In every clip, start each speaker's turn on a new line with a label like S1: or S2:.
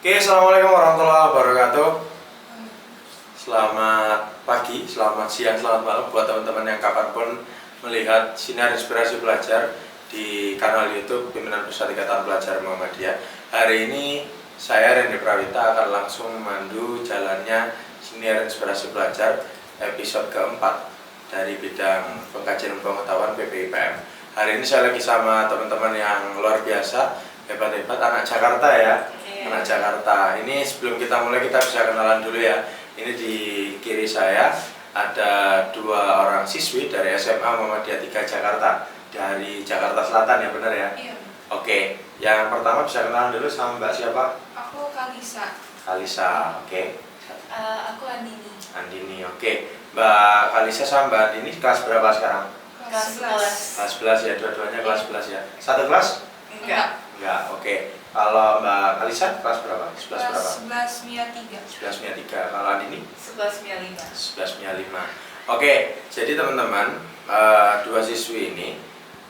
S1: Oke, assalamualaikum warahmatullahi wabarakatuh. Selamat pagi, selamat siang, selamat malam buat teman-teman yang kapanpun melihat Sinar Inspirasi Pelajar di kanal YouTube Pimpinan Pusat Ikatan Pelajar Muhammadiyah. Hari ini saya Randy Prawita akan langsung memandu jalannya Sinar Inspirasi Pelajar episode keempat dari bidang pengkajian pengetahuan PPIPM. Hari ini saya lagi sama teman-teman yang luar biasa, hebat-hebat, anak Jakarta ya. Anak Jakarta. Ini sebelum kita mulai kita bisa kenalan dulu ya. Ini di kiri saya ada dua orang siswi dari SMA Muhammadiyah 3 Jakarta, dari Jakarta Selatan ya, benar ya?
S2: Iya.
S1: Oke, yang pertama bisa kenalan dulu sama Mbak siapa?
S2: Aku Kalisa.
S1: Kalisa, oke.
S2: Aku Andini.
S1: Andini, oke. Mbak Kalisa sama Mbak Andini kelas berapa sekarang?
S2: Kelas 11.
S1: Kelas 11 ya, dua-duanya kelas 11 ya. Satu kelas?
S2: Enggak.
S1: Enggak, oke. Kalau Mbak Kalisa kelas berapa? 11 berapa?
S2: Kelas 11 Mia 3.
S1: 11 Mia 3. Kalau Andini?
S2: 11 Mia 5.
S1: 11 Mia 5. Oke, jadi teman-teman, dua siswi ini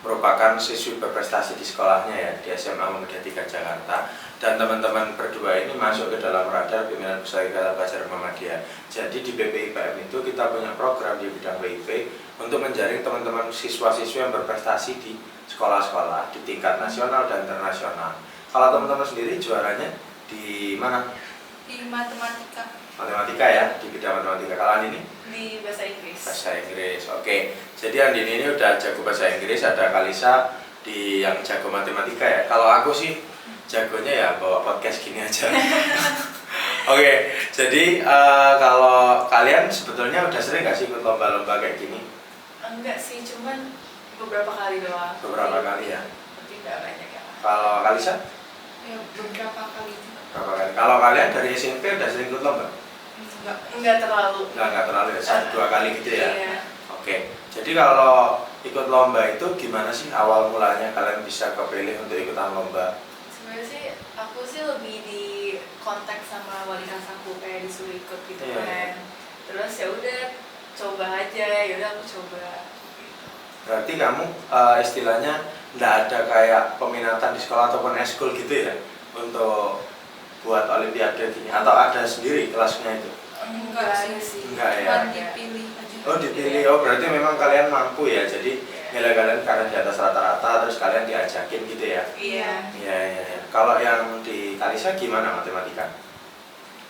S1: merupakan siswi berprestasi di sekolahnya ya, di SMA Muhammadiyah 3 Jakarta. Dan teman-teman berdua ini masuk ke dalam radar Pimpinan Pusat Ikatan Pelajar Muhammadiyah. Jadi di BPIPM itu kita punya program di bidang WIP untuk menjaring teman-teman siswa-siswi yang berprestasi di sekolah-sekolah di tingkat nasional dan internasional. Kalau teman-teman sendiri juaranya di mana?
S2: Di matematika.
S1: Matematika ya, di bidang matematika. Kalau Andini?
S2: Di bahasa Inggris.
S1: Bahasa Inggris, oke. Jadi Andini ini udah jago bahasa Inggris, ada Kalisa di yang jago matematika ya. Kalau aku sih jagonya ya bawa podcast gini aja. Oke, jadi kalau kalian sebetulnya udah sering gak sih ikut lomba-lomba kayak gini?
S2: Enggak sih, cuman beberapa kali doang.
S1: Beberapa kali ya.
S2: Tapi enggak banyak ya.
S1: Kalau Kalisa?
S2: Ya, beberapa kali juga.
S1: Berapa kali? Kalau kalian dari SMP udah sering ikut lomba?
S2: Enggak terlalu.
S1: Enggak terlalu ya, 1-2 kali gitu ya.
S2: Iya.
S1: Oke, jadi kalau ikut lomba itu gimana sih awal mulanya kalian bisa kepilih untuk ikutan lomba?
S2: Sebenarnya sih aku sih lebih di kontak sama wali kelas aku, kayak disuruh ikut gitu
S1: Iya.
S2: kan. Terus ya udah coba aja, ya udah aku coba.
S1: Berarti kamu istilahnya nggak ada kayak peminatan di sekolah ataupun eskul gitu ya untuk buat olimpiade gini, atau ada sendiri kelasnya itu?
S2: Enggak sih.
S1: Enggak ya?
S2: Cuman dipilih aja.
S1: Oh dipilih, oh berarti memang kalian mampu ya, jadi nilai kalian karena di atas rata-rata terus kalian diajakin gitu ya?
S2: Iya.
S1: Iya, iya, iya. Kalau yang di Kalisa gimana matematika?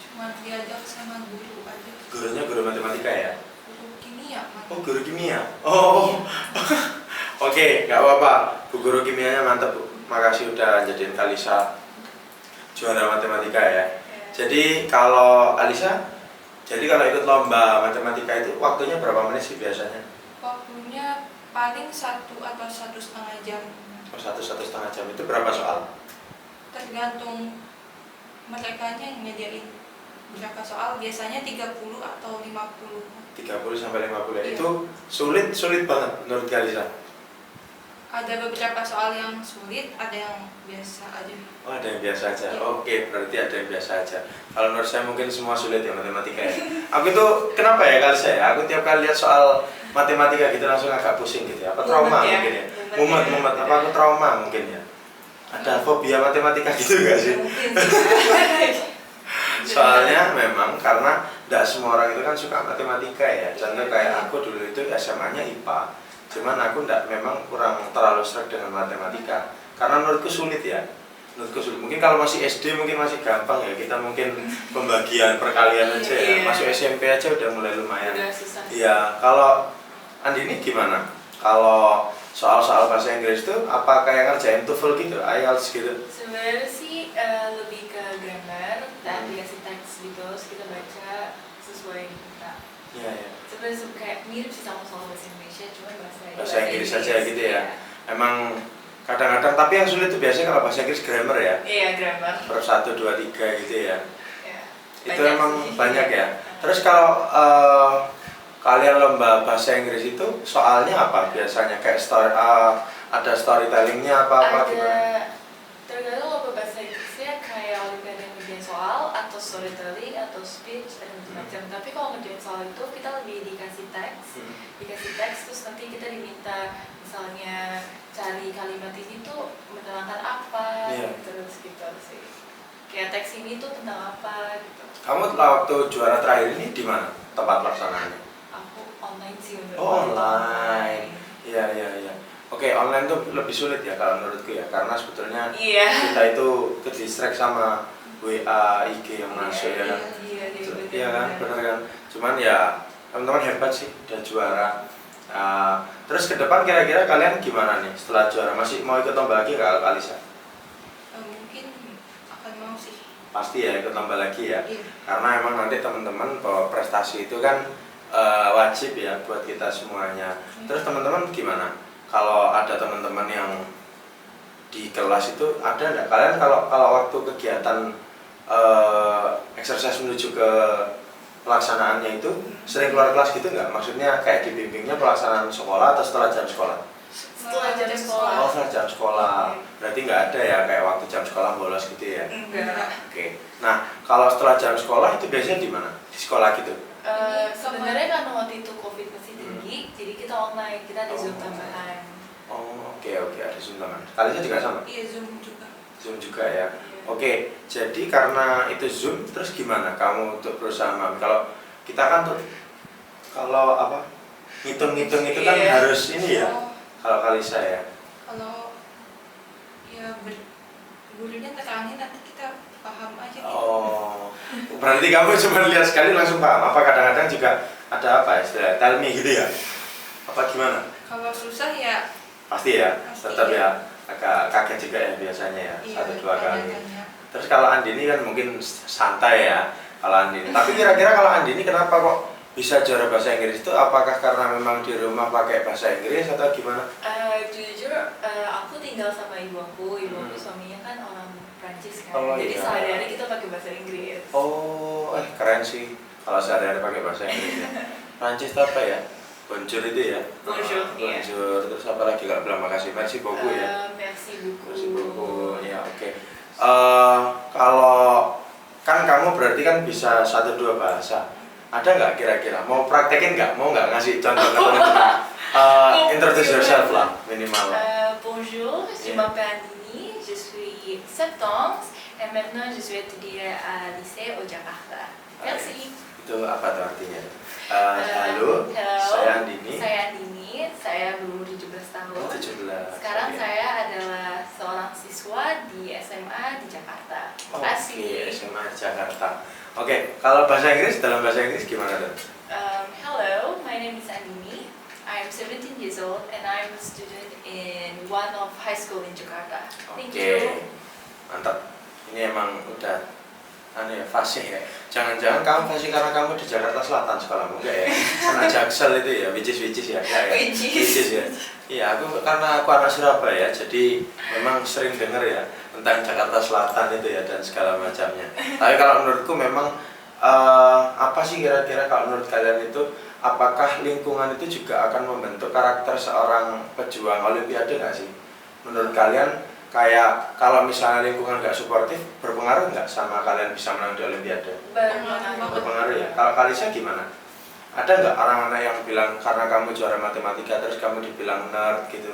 S2: Cuma diajak sama guru aja.
S1: Gurunya guru matematika ya?
S2: Guru kimia.
S1: Oh guru kimia? Oh oke, nggak apa-apa. Bu guru kimianya mantap Bu. Makasih udah jadiin Kalisa juara matematika ya. Jadi kalau Alisa, jadi kalau ikut lomba matematika itu waktunya berapa menit sih biasanya?
S2: Waktunya paling 1 atau 1,5 jam.
S1: Oh, 1,5 jam itu berapa soal?
S2: Tergantung mereka yang nyediain berapa soal, biasanya 30 atau 50.
S1: 30 sampai 50 ya.
S2: Iya.
S1: Itu sulit banget menurut Kalisa?
S2: Ada beberapa soal yang sulit, ada yang biasa aja.
S1: Oh ada yang biasa aja.
S2: Iya.
S1: Oke, berarti ada yang biasa aja. Kalau menurut saya mungkin semua sulit ya matematika ya. Aku tuh kenapa ya Kalisa ya? Aku tiap kali lihat soal matematika gitu langsung agak pusing gitu ya. Apa trauma
S2: Mumet ya?
S1: mungkin ya?
S2: Mumet ya?
S1: Mumet. Apa aku trauma mungkin ya? Ada fobia matematika gitu gak sih?
S2: Mungkin
S1: Soalnya memang karena tidak semua orang itu kan suka matematika ya. Contoh kayak aku dulu itu SMA-nya IPA. Cuman aku memang kurang terlalu sreg dengan matematika. Karena menurutku sulit ya. Menurutku sulit. Mungkin kalau masih SD mungkin masih gampang ya. Kita mungkin pembagian perkalian aja ya.
S2: Iya.
S1: Masuk SMP aja udah mulai lumayan.
S2: udah susah.
S1: Iya. Kalau Andini gimana? Kalau soal-soal bahasa Inggris itu apa kayak ngerjain TOEFL gitu, IELTS gitu?
S2: Sebenarnya sih lebih ke grammar, dan dikasih teks gitu, terus kita baca sesuai yang kita.
S1: Iya, iya.
S2: Sebenarnya kayak mirip sih sama soal bahasa Indonesia, cuma
S1: Bahasa Inggris aja gitu ya. Emang kadang-kadang, tapi yang sulit itu biasanya kalau bahasa Inggris grammar ya.
S2: Iya, grammar.
S1: Per 1, 2, 3 gitu ya.
S2: Ya,
S1: Itu
S2: banyak
S1: emang
S2: sih.
S1: banyak ya. Terus kalau kalian lomba bahasa Inggris itu soalnya apa biasanya? Kayak ada storytellingnya apa gimana?
S2: Ada, tergantung lomba bahasa Inggrisnya kayak olimpiade yang ngerjain soal, atau storytelling, atau speech, dan macam-macam. Tapi kalau ngerjain soal itu kita lebih dikasih teks, terus nanti kita diminta misalnya cari kalimat ini tuh menerangkan apa,
S1: Iya.
S2: terus gitu sih. kayak teks ini tuh tentang apa gitu.
S1: Kamu waktu juara terakhir ini di mana tempat pelaksanaannya?
S2: Aku online sih menurut
S1: Oh, online. Iya, iya, iya. Oke, online tuh lebih sulit ya kalau menurutku ya, karena sebetulnya
S2: Iya.
S1: kita itu ke distract sama WA, IG yang masuk ya kan. Iya kan, bener kan. Cuman ya teman-teman hebat sih, udah juara. Terus ke depan kira-kira kalian gimana nih setelah juara? Masih mau ikut lomba lagi nggak Alisa?
S3: Mungkin akan mau sih.
S1: Pasti ya ikut lomba lagi ya.
S3: Iya.
S1: Karena emang nanti teman-teman bahwa prestasi itu kan wajib ya buat kita semuanya. Terus teman-teman gimana? Kalau ada teman-teman yang di kelas itu ada nggak? Kalian kalau waktu kegiatan exercise menuju ke pelaksanaannya itu sering keluar kelas gitu nggak? Maksudnya kayak dibimbingnya pelaksanaan sekolah atau setelah jam sekolah?
S2: Setelah jam sekolah.
S1: Oh, setelah jam sekolah. Berarti nggak ada ya kayak waktu jam sekolah bolos gitu ya?
S2: Enggak.
S1: Oke. Nah, kalau setelah jam sekolah itu biasanya di mana? Di sekolah gitu?
S2: Sebenarnya karena waktu itu COVID masih tinggi, jadi kita online, kita ada Zoom tambahan.
S1: Oh, oke, ada Zoom teman. Kalian juga sama?
S3: Iya, Zoom juga.
S1: Zoom juga ya.
S2: Iya.
S1: Oke, jadi karena itu Zoom, terus gimana kamu untuk berusaha memahami? Kalau kita kan tuh, kalau apa ngitung-ngitung itu kan
S2: Iya.
S1: harus ini ya.
S3: Oh,
S1: Kalau Kalisa ya.
S3: kalau ya gurunya tekanin nanti kita paham aja gitu.
S1: Oh, berarti kamu cuma lihat sekali langsung paham. Apa kadang-kadang juga ada apa istilah tell me gitu ya? Apa gimana?
S3: Kalau susah ya
S1: Pasti ya,
S3: Pasti
S1: tetap
S3: ya.
S1: ya agak kaget juga ya biasanya ya,
S3: iya,
S1: 1-2 kali.
S3: tanya-tanya.
S1: Terus kalau Andini kan mungkin santai ya kalau Andini. Tapi kira-kira kalau Andini kenapa kok bisa juara bahasa Inggris itu? Apakah karena memang di rumah pakai bahasa Inggris atau gimana?
S2: Jujur, aku tinggal sama ibu aku suaminya kan orang Prancis kan.
S1: Oh,
S2: Jadi
S1: iya.
S2: sehari-hari kita pakai bahasa Inggris.
S1: Oh, keren sih kalau sehari-hari pakai bahasa Inggris ya. Prancis itu apa ya? Bonjour itu ya?
S2: Bonjour, iya.
S1: Bonjour. Terus apa lagi kalau bilang makasih? Merci beaucoup ya?
S2: Merci beaucoup.
S1: Merci beaucoup, ya oke. Kalau kan kamu berarti kan bisa 1-2 bahasa. Ada nggak kira-kira? Mau praktekin nggak? Mau nggak ngasih contoh ke teman-teman? Introduce yourself lah minimal.
S2: Bonjour, je
S1: Yeah.
S2: m'appelle Andini, je suis septembre et maintenant je suis étudiante à lycée au Jakarta. Merci.
S1: Itu apa tuh artinya? Halo, saya Andini.
S2: Saya Andini, saya berumur 17 tahun.
S1: 17.
S2: Sekarang
S1: Oke.
S2: saya adalah seorang siswa di SMA di Jakarta. Terima
S1: Oke,
S2: kasih.
S1: SMA Jakarta. Oke, kalau bahasa Inggris, dalam bahasa Inggris gimana tuh?
S2: Hello, my name is Andini. I am 17 years old and I am a student in one of high school in Jakarta. Thank
S1: Oke,
S2: you.
S1: mantap. Ini emang udah aneh ya, fasih ya. Jangan-jangan kamu fasih karena kamu di Jakarta Selatan sekolahmu enggak ya? Karena Jaksel itu ya, which is ya. Ya, ya.
S2: Which is.
S1: Which is ya. Iya, karena aku anak Surabaya, jadi memang sering dengar ya tentang Jakarta Selatan itu ya dan segala macamnya. Tapi kalau menurutku memang apa sih kira-kira kalau menurut kalian itu apakah lingkungan itu juga akan membentuk karakter seorang pejuang Olimpiade nggak sih? Menurut kalian kayak kalau misalnya lingkungan nggak suportif berpengaruh nggak sama kalian bisa menang di Olimpiade? Berpengaruh ya. Kalau Kalisa gimana? Ada nggak anak-anak yang bilang karena kamu juara matematika terus kamu dibilang nerd gitu?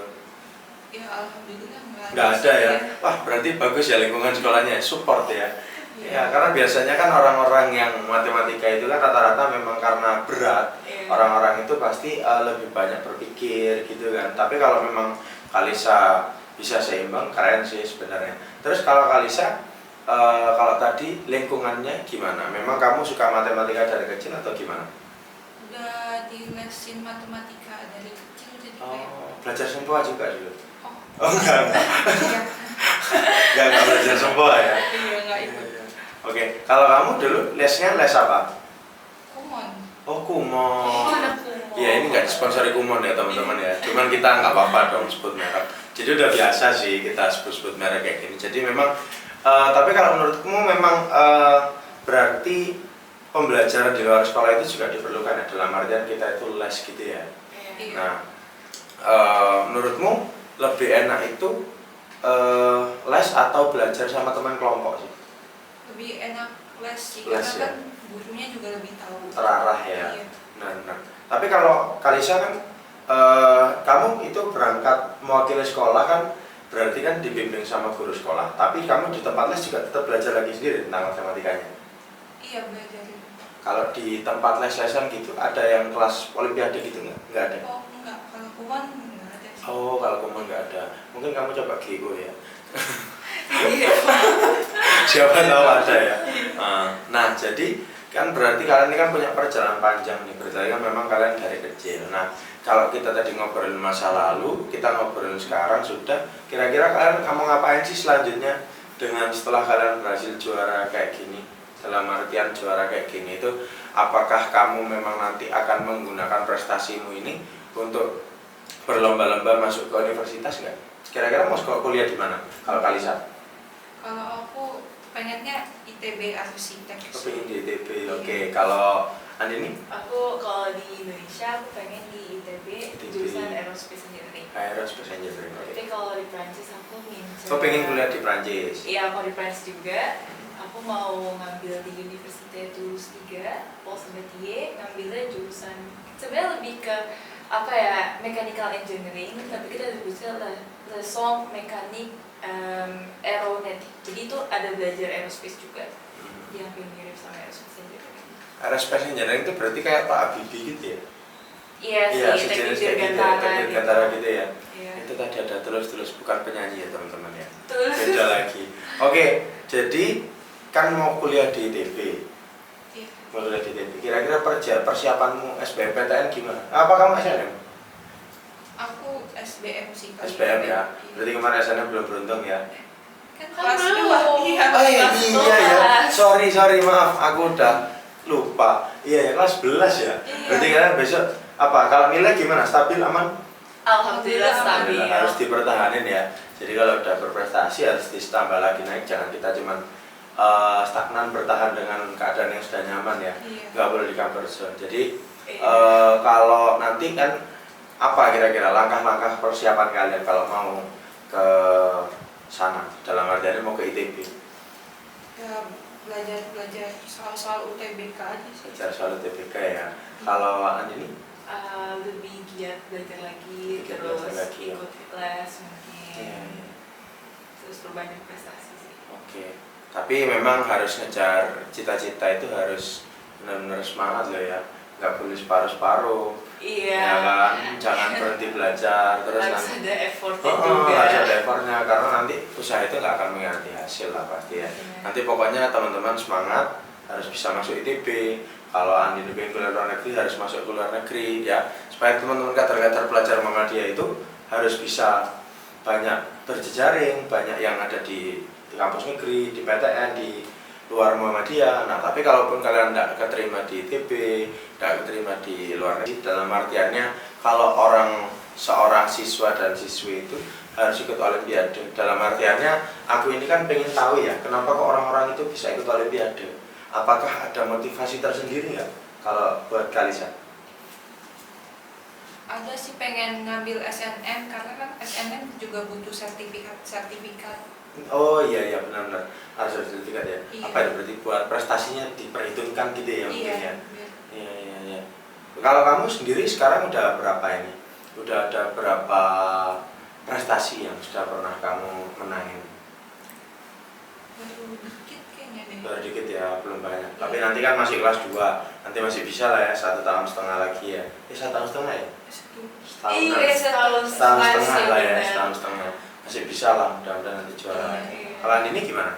S3: Ya alhamdulillah
S1: Nggak ada ya. Wah berarti bagus ya lingkungan sekolahnya support ya. Ya karena biasanya kan orang-orang yang matematika itu kan rata-rata memang karena berat.
S2: Iya.
S1: Orang-orang itu pasti lebih banyak berpikir gitu kan. Tapi kalau memang Kalisa bisa seimbang keren sih sebenarnya. Terus kalau Kalisa kalau tadi lingkungannya gimana? Memang kamu suka matematika dari kecil atau gimana?
S3: udah di lesin matematika dari kecil jadi kayak
S1: Belajar sempoa juga dulu?
S3: oh
S1: Enggak
S3: iya
S1: belajar sempoa ya?
S3: iya nggak ikut
S1: Oke, kalau kamu dulu lesnya les apa?
S3: kumon.
S1: Oh kumon.
S2: Anak kumon.
S1: Ya ini nggak disponsori kumon ya teman-teman ya. Cuman kita nggak apa-apa dong sebut merek. Jadi udah biasa sih kita sebut-sebut merek kayak gini. Jadi memang, tapi kalau menurutmu memang berarti pembelajaran di luar sekolah itu juga diperlukan ya dalam artian kita itu les gitu ya.
S3: Iya.
S1: Nah, menurutmu lebih enak itu les atau belajar sama teman kelompok sih?
S3: Lebih enak les sih
S1: Les,
S3: karena
S1: ya.
S3: kan gurunya juga lebih tahu.
S1: Terarah ya.
S3: Iya.
S1: Nah. Tapi kalau Kalisa kan kamu itu berangkat mewakili sekolah kan berarti kan dibimbing sama guru sekolah, tapi kamu di tempat les juga tetap belajar lagi sendiri tentang matematikanya?
S3: Iya, belajar.
S1: Kalau di tempat les-lesan gitu, ada yang kelas olimpiade gitu nggak? Nggak ada?
S3: Oh enggak, kalau kuman enggak ada sih.
S1: Oh, kalau kamu nggak ada, mungkin kamu coba GO ya.
S2: Iya.
S1: Siapa tahu ada ya. Nah, jadi kan berarti kalian ini kan punya perjalanan panjang nih, berarti kan memang kalian dari kecil. Nah, kalau kita tadi ngobrolin masa lalu, kita ngobrolin sekarang sudah. Kira-kira kalian kamu ngapain sih selanjutnya dengan setelah kalian berhasil juara kayak gini? Dalam artian juara kayak gini itu, apakah kamu memang nanti akan menggunakan prestasimu ini untuk berlomba-lomba masuk ke universitas nggak? Kira-kira mau sekolah kuliah di mana? Kalau Kalisa?
S3: Kalau aku pengennya ITB arsitek.
S1: Aku pengen di ITB, oke. Kalau Andini?
S2: Aku kalau di Indonesia aku pengen di ITB jurusan Aerospace Engineering.
S1: Aerospace Engineering, oke.
S2: Tapi kalau di Prancis aku ngincer.
S1: Kau pengen kuliah di Prancis?
S2: Iya, kalau di Prancis juga. Aku mau ngambil di Université Toulouse 3, Paul Sabatier, ngambilnya jurusan sebenarnya lebih ke apa ya, mechanical engineering, tapi kita sebutnya leçon mécanique aeronautique. Jadi itu ada belajar aerospace juga, yang mirip sama aerospace engineering.
S1: Aerospace Engineering itu berarti kayak Pak Habibie gitu ya?
S2: Iya sih, teknik
S1: sejenis kayak gitu ya,
S2: dirgantara
S1: teknik
S2: gitu.
S1: dirgantara gitu ya.
S2: Iya.
S1: Itu tadi ada terus bukan penyanyi ya teman-teman ya.
S2: Terus.
S1: Beda lagi. Oke, jadi kan mau kuliah di ITB.
S3: Iya.
S1: Mau kuliah di ITB. Kira-kira persiapanmu SBMPTN gimana? Apa kamu SNM?
S3: Aku SBM sih.
S1: SBM ya.
S3: Iya.
S1: Berarti kemarin SNM belum beruntung ya.
S3: Kan
S2: Kan
S3: kelas
S2: belum.
S3: 2. Iya.
S1: Oh iya,
S2: Kelas
S1: iya ya.
S2: 12.
S1: Sorry maaf, aku udah lupa. Iya ya, kelas 11 ya.
S3: Iya.
S1: Berarti kalian besok apa? Kalau nilai gimana? Stabil, aman?
S2: Alhamdulillah stabil.
S1: Alhamdulillah, harus dipertahanin ya. Jadi kalau udah berprestasi harus ditambah lagi naik. Jangan kita cuman stagnan bertahan dengan keadaan yang sudah nyaman ya.
S3: Iya.
S1: Nggak boleh di comfort zone. Jadi
S2: Iya.
S1: kalau nanti kan apa kira-kira langkah-langkah persiapan kalian kalau mau ke sana? Dalam artiannya mau ke ITB.
S3: Ya belajar soal UTBK aja sih.
S1: Belajar soal UTBK ya. Kalau Andini?
S2: Lebih giat belajar lagi,
S1: Giat
S2: terus
S1: belajar lagi, ya.
S2: ikut les mungkin,
S1: Iya.
S2: terus perbanyak prestasi sih.
S1: Oke. Tapi memang harus ngejar cita-cita itu harus benar-benar semangat loh ya. Nggak boleh separuh-separuh.
S2: Iya.
S1: Ya kan, jangan berhenti belajar terus
S2: Harus
S1: nanti.
S2: ada effortnya juga.
S1: Harus ada effortnya karena nanti usaha itu nggak akan mengkhianati hasil lah pasti ya.
S2: Iya.
S1: Nanti pokoknya teman-teman semangat, harus bisa masuk ITB. Kalau Andi pengen kuliah luar negeri harus masuk ke luar negeri ya. Supaya teman-teman kader-kader pelajar Muhammadiyah itu harus bisa banyak berjejaring, banyak yang ada di kampus negeri, di PTN, di luar Muhammadiyah. Nah, tapi kalaupun kalian tidak keterima di ITB, tidak keterima di luar negeri, dalam artiannya kalau seorang siswa dan siswi itu harus ikut olimpiade. Dalam artiannya, aku ini kan pengen tahu ya, kenapa kok orang-orang itu bisa ikut olimpiade? Apakah ada motivasi tersendiri nggak kalau buat Kalisa?
S3: Ada sih pengen ngambil SNM karena kan SNM juga butuh sertifikat.
S1: Oh iya benar-benar harus ada sertifikat ya.
S3: Iya.
S1: Apa itu berarti buat prestasinya diperhitungkan gitu ya mungkin ya.
S3: Iya.
S1: Iya. Kalau kamu sendiri sekarang udah berapa ini? Udah ada berapa prestasi yang sudah pernah kamu menangin?
S3: Baru dikit kayaknya deh.
S1: Baru dikit ya, belum banyak. Tapi nanti kan masih kelas 2, nanti masih bisa lah ya 1,5 tahun lagi ya. 1,5 tahun ya?
S2: Iya,
S1: Setahun setengah lah ya, setahun setengah. Masih bisa lah, mudah-mudahan nanti juara.
S2: Iya.
S1: Kalau ini gimana?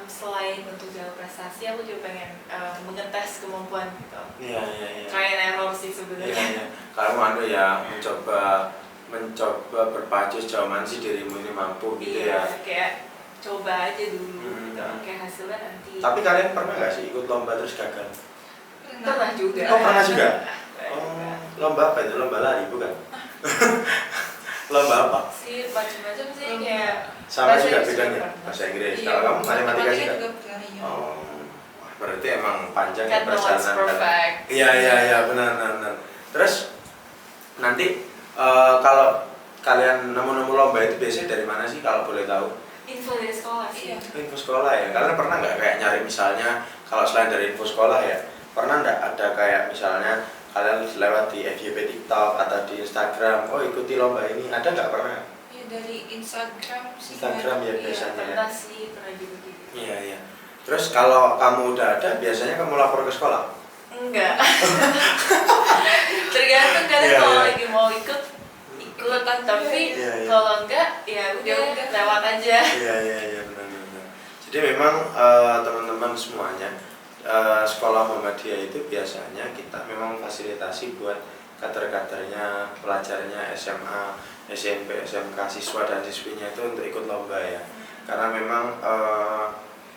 S2: Selain untuk jalur prestasi, aku juga pengen mengetes kemampuan gitu.
S1: Iya.
S2: Try and error sih sebenarnya.
S1: Iya. Kalau ya mencoba berpacu sejauh mana sih dirimu ini mampu gitu
S2: Iya,
S1: ya.
S2: kayak coba aja dulu gitu.
S1: Hmm.
S2: Kayak hasilnya nanti.
S1: Tapi kalian pernah nggak sih ikut lomba terus gagal?
S2: Pernah juga.
S1: Oh, pernah juga?
S2: Pernah.
S1: Lomba apa itu? Lomba lari bukan? Lomba apa?
S2: Sih macam-macam sih kayak
S1: Sama
S2: bahasa
S1: juga
S2: Inggris
S1: bidangnya,
S2: pernah.
S1: bahasa Inggris.
S3: Iya,
S1: Kalau kamu matematika
S3: juga
S1: juga?
S3: pernah ya.
S1: Oh, wah, berarti emang panjang ya
S2: Kan no one's
S1: perjalanan.
S2: perfect.
S1: Iya, benar. Terus nanti kalau kalian nemu-nemu lomba itu biasanya dari mana sih kalau boleh tahu?
S2: Info dari sekolah sih.
S3: Iya.
S1: Info sekolah ya. Kalian pernah nggak kayak nyari misalnya kalau selain dari info sekolah ya, pernah nggak ada kayak misalnya kalian lewat di FYP TikTok atau di Instagram, oh ikuti lomba ini, ada nggak pernah?
S3: Iya dari Instagram sih.
S1: Instagram ya
S3: Iya.
S1: biasanya.
S2: Pernah sih, pernah juga gitu.
S1: Iya, iya. Terus kalau kamu udah ada, biasanya kamu lapor ke sekolah?
S2: Enggak. Tergantung kadang
S1: Iya,
S2: kalau
S1: iya.
S2: lagi mau ikut, tapi
S1: Iya, iya.
S2: kalau enggak ya udah lewat aja.
S1: Iya, iya, iya, benar. Jadi memang teman-teman semuanya, sekolah Muhammadiyah itu biasanya kita memang fasilitasi buat kader-kadernya, pelajarnya SMA, SMP, SMK, siswa dan siswinya itu untuk ikut lomba ya. Karena memang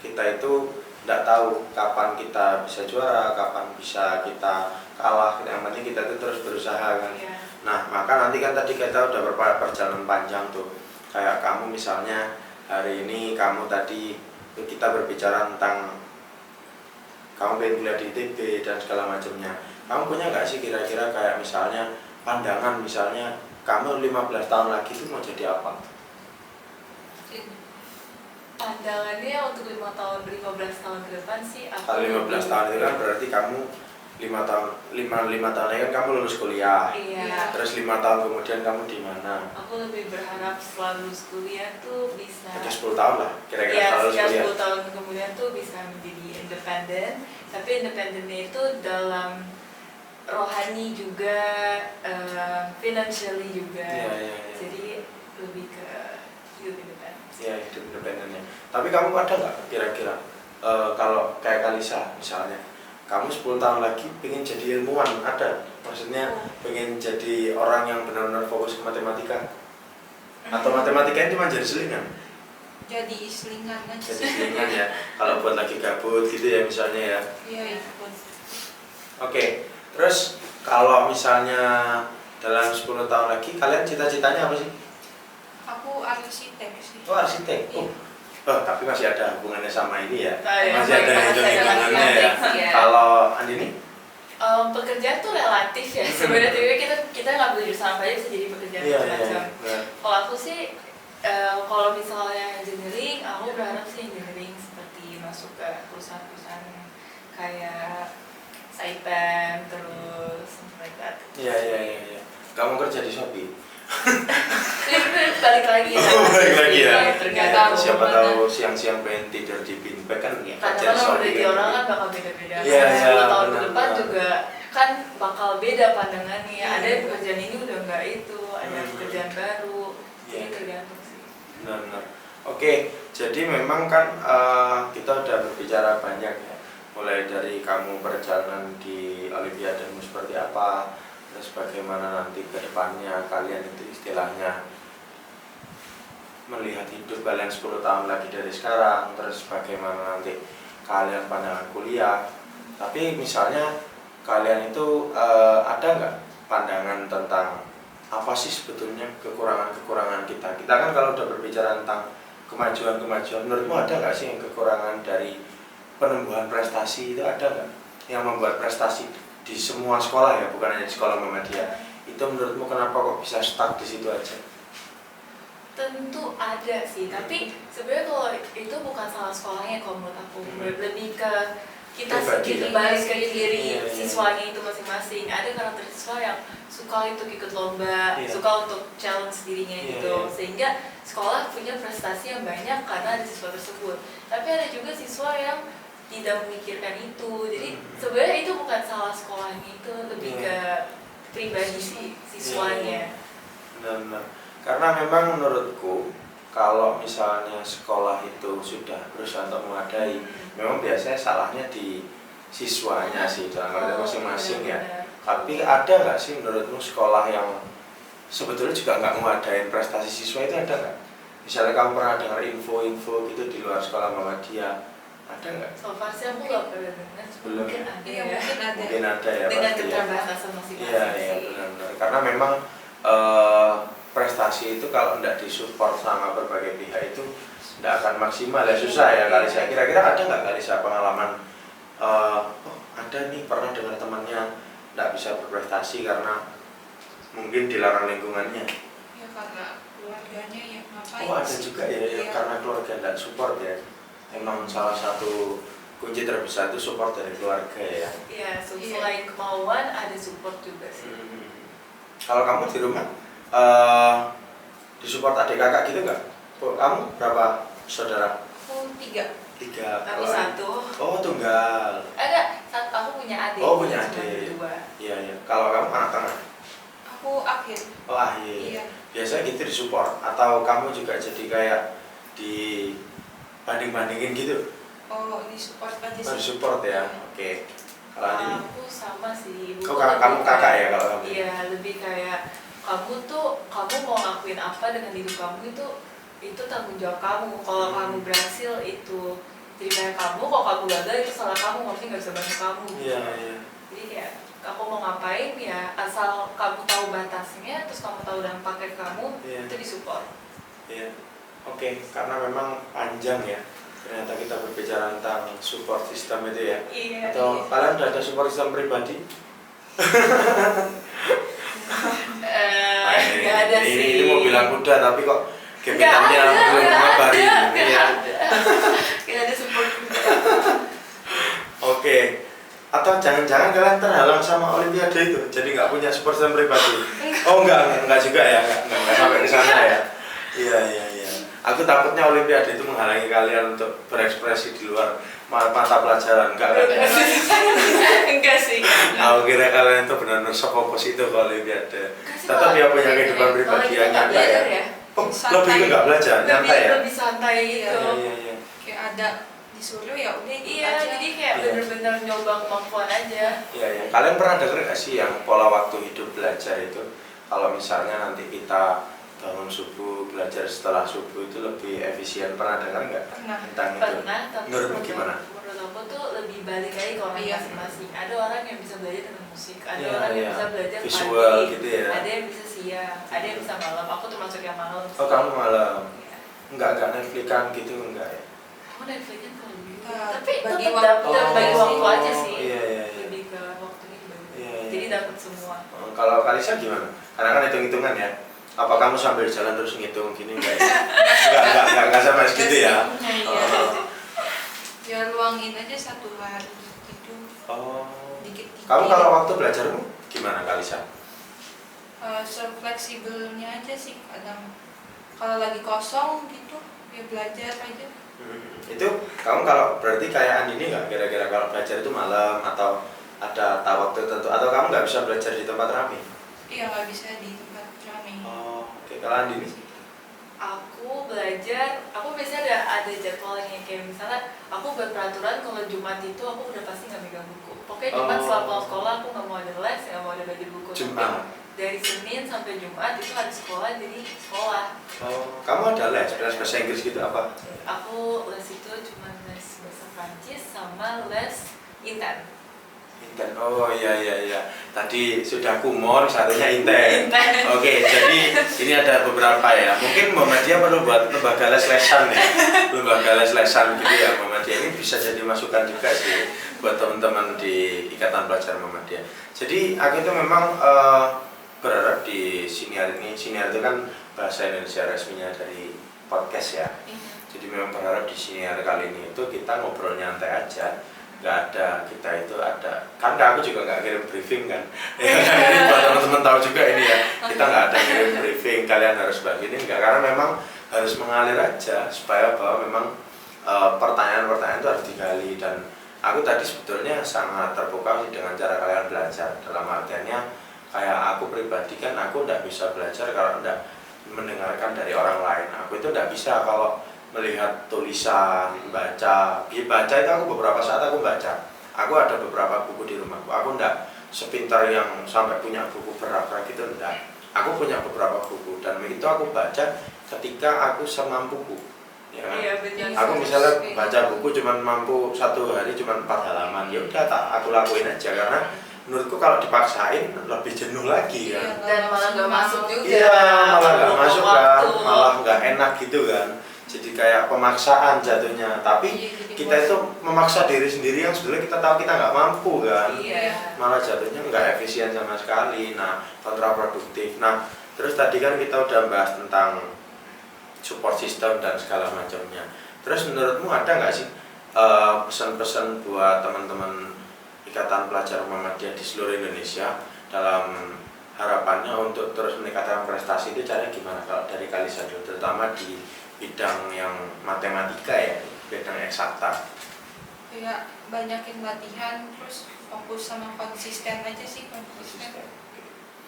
S1: kita itu tidak tahu kapan kita bisa juara, kapan bisa kita kalah. Yang penting kita itu terus berusaha kan.
S2: Iya.
S1: Nah, maka nanti kan tadi kita udah perjalanan panjang tuh. Kayak kamu misalnya hari ini kamu tadi kita berbicara tentang kamu pengen kuliah di ITB dan segala macamnya. Kamu punya nggak sih kira-kira kayak misalnya pandangan misalnya kamu 15 tahun lagi itu mau jadi apa?
S2: Pandangannya untuk 15 tahun ke depan sih aku
S1: Kalau 15 tahun itu kan berarti kamu 5 tahun lagi kan kamu lulus kuliah.
S2: Iya.
S1: Terus 5 tahun kemudian kamu di mana?
S2: Aku lebih berharap setelah lulus kuliah tuh bisa
S1: Ada 10 tahun lah kira-kira
S2: ya,
S1: kalau lulus
S2: sekitar
S1: kuliah.
S2: 10 tahun kemudian tuh bisa menjadi independen, tapi independennya itu dalam rohani juga, financially juga.
S1: Iya, iya, iya.
S2: Jadi lebih ke hidup independen.
S1: Ya, hidup independennya. Tapi kamu ada nggak kira-kira kalau kayak Kalisa misalnya, kamu 10 tahun lagi pengen jadi ilmuwan, ada? Maksudnya pengen jadi orang yang benar-benar fokus ke matematika? Atau matematika itu cuma jadi selingan?
S3: Jadi selingan aja
S1: Jadi
S3: sih.
S1: selingan ya, kalau buat lagi gabut gitu ya misalnya ya.
S3: Iya, iya.
S1: Oke, terus kalau misalnya dalam 10 tahun lagi, kalian cita-citanya apa sih?
S3: Aku arsitek sih.
S1: Oh, arsitek. Oh, tapi masih ada hubungannya sama ini ya.
S2: Iya,
S1: Masih ada
S2: masih ada
S1: hitung-hitungannya ya.
S2: iya.
S1: Kalau Andini?
S2: Pekerjaan tuh relatif ya. Sebenarnya kita nggak boleh sama aja bisa jadi pekerjaan
S1: Iya,
S2: macam-macam.
S1: iya.
S2: Kalau aku sih, kalau misalnya engineering, aku berharap sih engineering seperti masuk ke perusahaan-perusahaan kayak Saipem, terus something like that.
S1: Iya. Kamu kerja di Shopee?
S2: Itu balik lagi ya.
S1: Oh, balik lagi ya.
S2: Tergantung.
S1: Siapa tahu siang-siang pengen tidur di beanbag kan kerja
S2: Karena
S1: di
S2: kan
S1: Shopee.
S2: udah di orang kan bakal beda-beda.
S1: Iya, iya,
S2: 10 tahun ke
S1: benar,
S2: depan
S1: benar.
S2: juga kan bakal beda pandangannya.
S1: Iya.
S2: Ada pekerjaan ini udah nggak itu, ada pekerjaan baru. Jadi
S1: Iya.
S2: tergantung sih.
S1: Benar. Oke, jadi memang kan kita udah berbicara banyak ya. Mulai dari kamu perjalanan di Olimpiademu seperti apa, terus bagaimana nanti ke depannya kalian itu istilahnya melihat hidup kalian 10 tahun lagi dari sekarang, terus bagaimana nanti kalian pandangan kuliah. Tapi misalnya kalian itu ada nggak pandangan tentang apa sih sebetulnya kekurangan-kekurangan kita? Kita kan kalau udah berbicara tentang kemajuan-kemajuan, menurutmu ada nggak sih yang kekurangan dari penumbuhan prestasi itu, ada nggak yang membuat prestasi di semua sekolah ya, bukan hanya di sekolah Muhammadiyah? Itu menurutmu kenapa kok bisa stuck di situ aja?
S2: Tentu ada sih, tapi sebenarnya kalau itu bukan salah sekolahnya kalau menurut aku, lebih ke kita
S1: Pribadi
S2: sendiri,
S1: ya?
S2: balik ke diri
S1: Iya.
S2: siswanya itu masing-masing. Ada karakter siswa yang suka untuk ikut lomba,
S1: Iya.
S2: suka untuk challenge dirinya
S1: Iya,
S2: gitu,
S1: iya.
S2: sehingga sekolah punya prestasi yang banyak karena ada siswa tersebut. Tapi ada juga siswa yang tidak memikirkan itu, jadi sebenarnya itu bukan salah sekolahnya, itu lebih
S1: Iya.
S2: ke pribadi siswanya.
S1: Benar. Karena memang menurutku kalau misalnya sekolah itu sudah berusaha untuk memadai, memang biasanya salahnya di siswanya sih dalam arti masing-masing ya. Tapi ada nggak sih menurutmu sekolah yang sebetulnya juga nggak mengadain prestasi siswa, itu ada nggak? Misalnya kamu pernah dengar info-info gitu di luar sekolah Muhammadiyah, ada nggak?
S2: So far sih aku nggak pernah dengar,
S1: Belum.
S2: mungkin ada
S3: Iya,
S2: ya.
S3: mungkin ada.
S1: Mungkin ada ya
S2: Dengan
S1: pasti ya.
S2: keterbatasan masing-masing
S1: Iya,
S2: sih.
S1: benar-benar. Karena memang prestasi itu kalau tidak disupport sama berbagai pihak itu tidak akan maksimal ya, susah ya kali saya. Kira-kira ada nggak kali saya pengalaman ada nih pernah dengar temannya tidak bisa berprestasi karena mungkin dilarang lingkungannya.
S3: Ya karena keluarganya yang ngapain.
S1: Oh, ada juga ya, yang
S3: Iya.
S1: karena keluarga tidak support ya. Emang salah satu kunci terbesar itu support dari keluarga ya.
S2: Iya, selain kemauan ada support juga sih.
S1: Kalau kamu di rumah disupport adik kakak gitu nggak? Kamu berapa saudara?
S3: Aku 3.
S1: 3.
S2: Aku
S1: Kalau-
S2: 1.
S1: Oh tunggal.
S2: Enggak, aku punya adik.
S1: Oh punya
S2: cuma
S1: adik.
S2: 2.
S1: Iya iya. Kalau kamu anak tengah?
S3: Aku akhir.
S1: Oh akhir.
S3: Iya.
S1: Biasanya gitu disupport atau kamu juga jadi kayak di banding-bandingin gitu?
S3: Oh, di support aja
S1: Oh,
S3: sih.
S1: disupport ya. Oke. Kalau Andini?
S2: Aku sama sih. Ibuku
S1: Oh, kamu
S2: lebih
S1: kakak
S2: kayak-
S1: ya kalau kamu?
S2: Iya, lebih kayak kamu mau ngakuin apa dengan hidup kamu itu tanggung jawab kamu. Kalau kamu berhasil itu jadi kayak kamu, kalau kamu gagal itu salah kamu, maksudnya nggak bisa bantu kamu.
S1: Iya iya.
S2: Jadi kayak aku mau ngapain ya asal kamu tahu batasnya, terus kamu tahu dampaknya ke kamu,
S1: Iya.
S2: itu disupport.
S1: Iya. Oke, karena memang panjang ya. Ternyata kita berbicara tentang support system itu ya.
S2: Iya.
S1: Atau kalian udah ada support system pribadi? Nah,
S2: Nggak ada
S1: ini,
S2: sih.
S1: ini mau bilang udah tapi kok
S2: Nggak
S1: gebetannya
S2: ada,
S1: belum
S2: nggak
S1: ngabarin.
S2: ada, nggak
S1: Iya.
S2: ada. Nggak ada support juga.
S1: Oke. Atau jangan-jangan kalian terhalang sama Olimpiade itu, jadi nggak punya support system pribadi? Oh enggak juga ya, enggak sampai ke sana ya. Iya iya iya. Aku takutnya Olimpiade itu menghalangi kalian untuk berekspresi di luar mata pelajaran, enggak kan? Ya?
S2: Enggak sih.
S1: Aku kira kalian itu benar-benar sefokus itu ke Olimpiade. Tetap ya punya kehidupan pribadi yang nyantai ya. Oh, lebih ke nggak belajar, nyantai ya?
S2: Lebih santai gitu.
S1: Iya iya.
S3: Kayak ada disuruh ya udah ikut
S2: Iya,
S3: aja.
S2: jadi kayak
S1: Iya.
S2: bener-bener nyoba kemampuan aja.
S1: Iya iya. Kalian pernah dengar nggak sih yang pola waktu hidup belajar itu? Kalau misalnya nanti kita bangun subuh, belajar setelah subuh itu lebih efisien. Pernah dengar nggak
S3: Pernah.
S1: tentang itu?
S2: Pernah, tapi
S1: Menurutmu gimana?
S2: menurut aku tuh lebih balik lagi ke orang
S3: Iya.
S2: masing-masing. Ada orang yang bisa belajar dengan musik, ada
S1: Iya,
S2: orang yang
S1: iya.
S2: bisa belajar
S1: Visual
S2: pagi,
S1: gitu ya.
S2: ada yang bisa siang, ada yang bisa malam. Aku termasuk yang malam.
S1: Oh kamu malam
S2: Iya.
S1: nggak Netflix-an gitu enggak ya?
S2: Aku Netflix kan kalau dulu.
S3: Ah,
S2: Tapi
S3: bagi
S2: tetap
S3: waktu.
S2: dapat bagi
S3: Oh,
S2: waktu aja sih.
S1: Iya iya iya.
S2: Lebih ke waktunya dibagi.
S1: Iya, iya.
S2: Jadi dapat semua.
S1: Oh, kalau Kalisa gimana? Karena kan hitung-hitungan ya. Apa kamu sambil jalan terus ngitung gini enggak ya? Enggak sama segitu ya.
S3: Iya.
S1: Oh.
S3: Ya luangin aja 1 hari gitu.
S1: Oh.
S3: Dikit-dikit.
S1: Kamu kalau waktu belajarmu gimana Kalisa?
S3: Sefleksibelnya aja sih kadang. Kalau lagi kosong gitu ya belajar aja.
S1: Itu kamu kalau berarti kayak Andini nggak kira-kira kalau belajar itu malam atau ada waktu tertentu atau kamu nggak bisa belajar di tempat ramai?
S3: Iya nggak bisa di tempat ramai.
S1: Oh, oke. Kalau Andini?
S2: Aku belajar, aku biasanya ada jadwalnya kayak misalnya aku buat peraturan kalau Jumat itu aku udah pasti nggak megang buku. Pokoknya Jumat
S1: Oh.
S2: setelah pulang sekolah aku nggak mau ada les, nggak mau ada belajar buku.
S1: Jumat.
S2: Tapi dari Senin sampai Jumat itu ada sekolah, jadi sekolah.
S1: Oh, kamu ada les bahasa Inggris gitu apa?
S2: Aku les itu cuma les bahasa Prancis sama les Inten.
S1: Inten. Oh iya iya iya. Tadi sudah kumor, satunya Inten.
S2: Inten.
S1: Oke, jadi ini ada beberapa ya. Mungkin Muhammadiyah perlu buat lembaga les-lesan ya. Lembaga les-lesan gitu ya. Muhammadiyah ini bisa jadi masukan juga sih buat teman-teman di Ikatan Pelajar Muhammadiyah. Jadi aku itu memang berharap di siniar ini, siniar itu kan bahasa Indonesia resminya dari podcast ya. Jadi memang berharap di siniar kali ini itu kita ngobrol nyantai aja, nggak ada kita itu ada kan aku juga nggak kirim briefing kan. Ya, ini buat teman-teman tahu juga ini ya, kita nggak ada kirim briefing kalian harus begini nggak, karena memang harus mengalir aja supaya bahwa memang pertanyaan-pertanyaan itu harus digali. Dan aku tadi sebetulnya sangat terpukau sih dengan cara kalian belajar, dalam artiannya kayak aku pribadi kan aku nggak bisa belajar kalau nggak mendengarkan dari orang lain. Aku itu nggak bisa kalau melihat tulisan, baca itu aku beberapa saat aku baca. Aku ada beberapa buku di rumahku. Aku nggak sepintar yang sampai punya buku berat gitu, enggak. Aku punya beberapa buku dan itu aku baca ketika aku semampuku. Ya kan?
S2: Iya benar.
S1: Aku misalnya baca buku cuman mampu 1 hari cuman 4 halaman, ya udah tak aku lakuin aja karena menurutku kalau dipaksain lebih jenuh lagi kan.
S2: Dan malah nggak masuk juga.
S1: Iya, malah nggak
S2: Buang
S1: masuk kan,
S2: waktu.
S1: malah nggak enak gitu kan. Jadi kayak pemaksaan jatuhnya. Tapi
S3: Iya, jadi
S1: kita itu memaksa diri sendiri yang sebenarnya kita tahu kita nggak mampu kan.
S2: Iya.
S1: Malah jatuhnya nggak efisien sama sekali. Nah, kontraproduktif. Nah, terus tadi kan kita udah bahas tentang support system dan segala macamnya. Terus menurutmu ada nggak sih pesan-pesan buat teman-teman Ikatan Pelajar Muhammadiyah di seluruh Indonesia dalam harapannya untuk terus meningkatkan prestasi itu caranya gimana kalau dari Kalisa dulu, terutama di bidang yang matematika ya, bidang eksakta?
S3: Ya banyakin latihan, terus fokus sama konsisten aja sih, konsisten.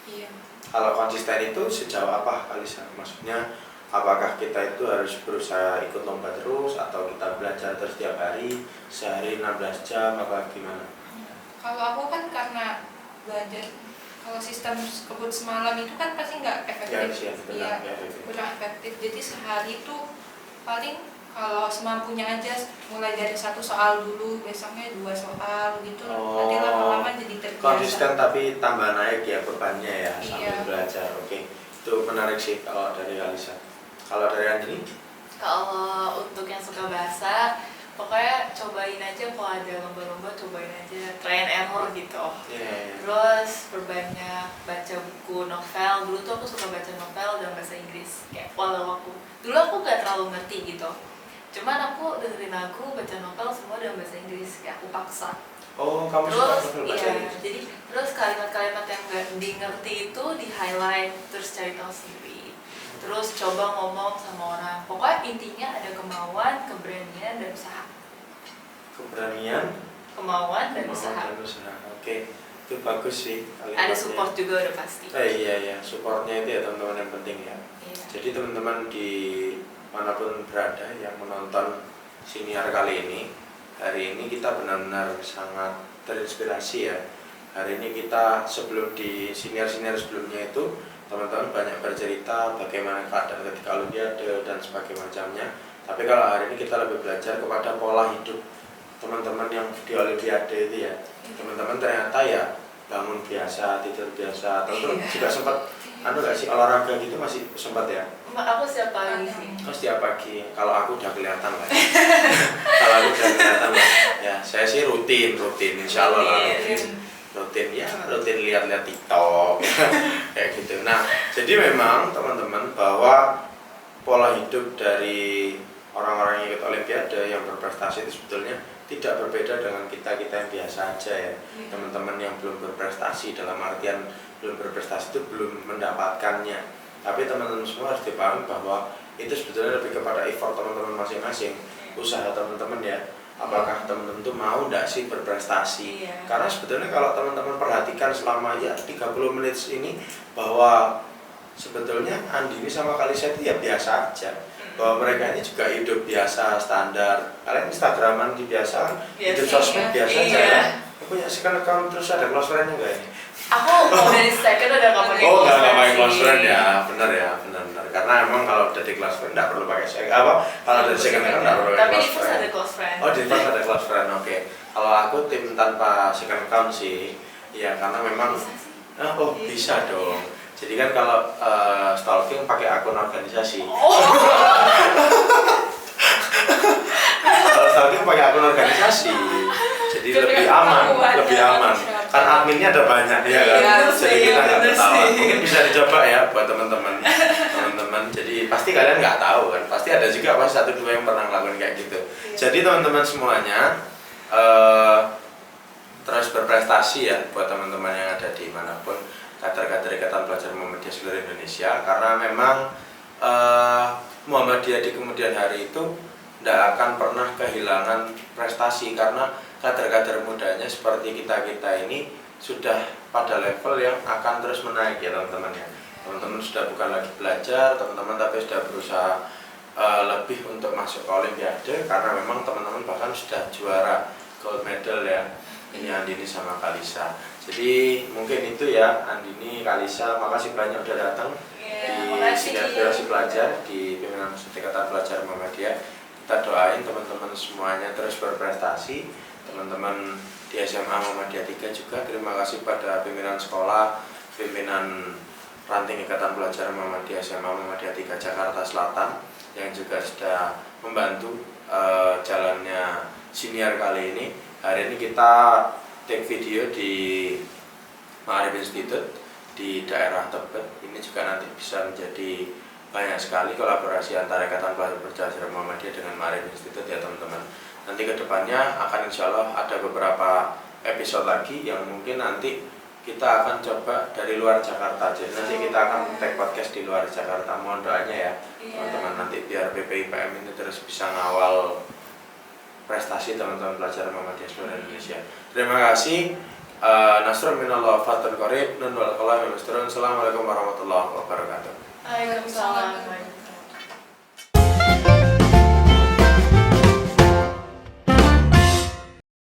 S3: Iya.
S1: Kalau konsisten itu sejauh apa Kalisa? Maksudnya apakah kita itu harus berusaha ikut lomba terus atau kita belajar terus tiap hari, sehari 16 jam apa gimana?
S3: Kalau aku kan karena belajar, kalau sistem kebut semalam itu kan pasti nggak efektif.
S1: Iya,
S3: kurang efektif. Jadi sehari itu paling kalau semampunya aja, mulai dari 1 soal dulu, besoknya 2 soal gitu. Nanti lama-lama jadi terbiasa.
S1: Konsisten tapi tambah naik ya bebannya ya sambil
S3: Iya.
S1: belajar. Oke, itu menarik sih kalau dari Kalisa. Kalau dari Andini?
S2: Kalau untuk yang suka bahasa, pokoknya cobain aja, kalau ada lomba-lomba cobain aja, try and error gitu.
S1: Yeah.
S2: Terus berbanyak baca buku novel. Dulu tuh aku suka baca novel dalam bahasa Inggris. Kayak dulu aku gak terlalu ngerti gitu. Cuman aku dengerin lagu, baca novel semua dalam bahasa Inggris. Kayak aku paksa.
S1: Oh, kamu
S2: Terus
S1: suka bahasa
S2: iya,
S1: Inggris?
S2: jadi terus kalimat-kalimat yang gak di ngerti itu di highlight, terus cari tahu sendiri. Terus coba ngomong sama orang. Pokoknya intinya ada kemauan, keberanian, dan usaha.
S1: Keberanian,
S2: Kemauan dan
S1: kemauan,
S2: usaha.
S1: dan usaha. Oke, itu bagus sih kalimatnya.
S2: Ada support juga udah pasti.
S1: Iya, supportnya itu ya teman-teman yang penting ya.
S2: Iya.
S1: Jadi teman-teman di manapun berada yang menonton siniar kali ini, hari ini kita benar-benar sangat terinspirasi ya. Hari ini kita sebelum di siniar-siniar sebelumnya itu teman-teman banyak bercerita bagaimana keadaan ketika Olimpiade dan sebagainya macamnya. Tapi kalau hari ini kita lebih belajar kepada pola hidup teman-teman yang di Olimpiade itu ya. Teman-teman ternyata ya bangun biasa, tidur biasa, teman-teman juga sempat nggak sih olahraga gitu, masih sempat ya?
S2: Aku setiap pagi sih.
S1: Oh, setiap pagi. Kalau aku udah kelihatan lah ya. Kalau aku udah kelihatan lah. Ya, saya sih rutin, insya Allah lah rutin lihat-lihat TikTok kayak gitu. Nah, jadi memang teman-teman bahwa pola hidup dari orang-orang yang ikut Olimpiade yang berprestasi itu sebetulnya tidak berbeda dengan kita yang biasa aja ya. Teman-teman yang belum berprestasi, dalam artian belum berprestasi itu belum mendapatkannya. Tapi teman-teman semua harus dipahami bahwa itu sebetulnya lebih kepada effort teman-teman masing-masing, usaha teman-teman ya. Apakah teman-teman itu mau enggak sih berprestasi?
S2: Iya.
S1: Karena sebetulnya kalau teman-teman perhatikan selama ya 30 menit ini, bahwa sebetulnya Andini sama Kalisa itu ya biasa aja. Bahwa mereka ini juga hidup biasa, standar. Kalian Instagraman di biasa, hidup sosmed biasa aja kan? Punya second account terus ada close friend-nya enggak ini?
S2: Aku dari second udah gak pakai
S1: Oh,
S2: close
S1: nggak pakai
S2: friend
S1: close
S2: sih.
S1: friend ya, benar. Karena emang kalau udah di close friend nggak perlu pakai second, kalau dari second account nggak perlu pakai
S2: Tapi di
S1: close
S2: first
S1: friend.
S2: ada close friend.
S1: Oh, di first ada close friend, oke. Kalau aku tim tanpa second account sih, ya karena memang
S2: Bisa sih.
S1: bisa dong. Jadi kan kalau stalking pakai akun organisasi.
S2: Oh.
S1: Kalau stalking pakai akun organisasi, jadi lebih aman. Kan adminnya ada banyak ya kan.
S2: Iya,
S1: Jadi
S2: iya,
S1: kita nggak
S2: bener
S1: ketahuan.
S2: sih.
S1: Mungkin bisa dicoba ya buat teman-teman. Jadi pasti kalian nggak tahu kan. Pasti ada juga pas 1-2 yang pernah ngelakuin kayak gitu.
S2: Iya.
S1: Jadi teman-teman semuanya terus berprestasi ya buat teman-teman yang ada di manapun, kader-kader Ikatan Pelajar Muhammadiyah seluruh Indonesia, karena memang Muhammadiyah di kemudian hari itu tidak akan pernah kehilangan prestasi, karena kader-kader mudanya seperti kita ini sudah pada level yang akan terus menaik ya teman-teman ya. Teman-teman sudah bukan lagi belajar, teman-teman tapi sudah berusaha lebih untuk masuk ke Olimpiade, karena memang teman-teman bahkan sudah juara gold medal ya. Ini Andini sama Kalisa. Jadi mungkin itu ya, Andini, Kalisa, makasih banyak udah datang di Inspirasi Pelajar di Pimpinan Ikatan Pelajar Muhammadiyah. Kita doain teman-teman semuanya terus berprestasi. Teman-teman di SMA Muhammadiyah 3 juga terima kasih pada pimpinan sekolah, pimpinan ranting Ikatan Pelajar Muhammadiyah SMA Muhammadiyah 3 Jakarta Selatan yang juga sudah membantu jalannya siniar kali ini. Hari ini kita take video di Ma'arif Institute di daerah Tebet. Ini juga nanti bisa menjadi banyak sekali kolaborasi antara Ikatan Pelajar Muhammadiyah dengan Ma'arif Institute ya teman-teman. Nanti kedepannya akan insya Allah ada beberapa episode lagi yang mungkin nanti kita akan coba dari luar Jakarta aja. Nanti kita akan tag podcast di luar Jakarta. Mohon doanya ya teman-teman, nanti biar PPIPM ini terus bisa ngawal prestasi teman-teman pelajar Muhammadiyah seluruh Indonesia. Terima kasih. Nasrun minallah fatul qarib nun wal qalam. Assalamualaikum warahmatullahi wabarakatuh.
S2: Waalaikumsalam.